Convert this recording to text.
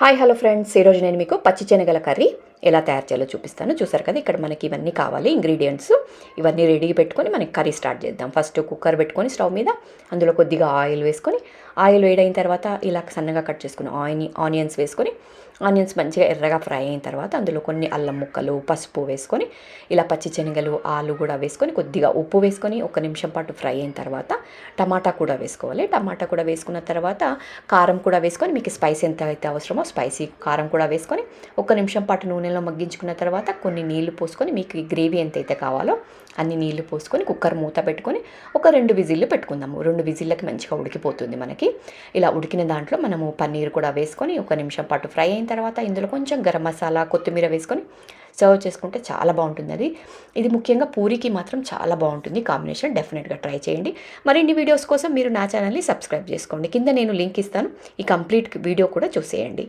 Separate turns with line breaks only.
Hi hello friends, ఈరోజు నేను మీకు పచ్చి శనగల కర్రీ ఎలా తయారు చేయాలో చూపిస్తాను. చూసారు కదా, ఇక్కడ మనకి ఇవన్నీ కావాలి ఇంగ్రీడియంట్స్. ఇవన్నీ రెడీగా పెట్టుకొని మనకి కర్రీ స్టార్ట్ చేద్దాం. ఫస్ట్ కుక్కర్ పెట్టుకొని స్టవ్ మీద అందులో కొద్దిగా ఆయిల్ వేసుకొని, ఆయిల్ వేడైన తర్వాత ఇలా సన్నగా కట్ చేసుకుని ఆనియన్స్ వేసుకొని, ఆనియన్స్ మంచిగా ఎర్రగా ఫ్రై అయిన తర్వాత అందులో కొన్ని అల్లం ముక్కలు, పసుపు వేసుకొని, ఇలా పచ్చి శనగలు, ఆలు కూడా వేసుకొని, కొద్దిగా ఉప్పు వేసుకొని 1 నిమిషం పాటు ఫ్రై అయిన తర్వాత టమాటా కూడా వేసుకోవాలి. టమాటా కూడా వేసుకున్న తర్వాత కారం కూడా వేసుకొని, మీకు స్పైస్ ఎంత అయితే అవసరమో స్పైసీ కారం కూడా వేసుకొని 1 నిమిషం పాటు నూనెలో మగ్గించుకున్న తర్వాత కొన్ని నీళ్లు పోసుకొని, మీకు ఈ గ్రేవీ ఎంతైతే కావాలో అన్ని నీళ్లు పోసుకొని కుక్కర్ మూత పెట్టుకొని ఒక 2 విజిల్లు పెట్టుకుందాము. 2 విజిల్లకి మంచిగా ఉడికిపోతుంది మనకి. ఇలా ఉడికిన దాంట్లో మనము పన్నీర్ కూడా వేసుకొని 1 నిమిషం పాటు ఫ్రై అయిన తర్వాత ఇందులో కొంచెం గరం మసాలా, కొత్తిమీర వేసుకొని సర్వ్ చేసుకుంటే చాలా బాగుంటుంది. ఇది ముఖ్యంగా పూరికి మాత్రం చాలా బాగుంటుంది కాంబినేషన్. డెఫినెట్గా ట్రై చేయండి. మరిన్ని వీడియోస్ కోసం మీరు నా ఛానల్ని సబ్స్క్రైబ్ చేసుకోండి. కింద నేను లింక్ ఇస్తాను, ఈ కంప్లీట్ వీడియో కూడా చూసేయండి.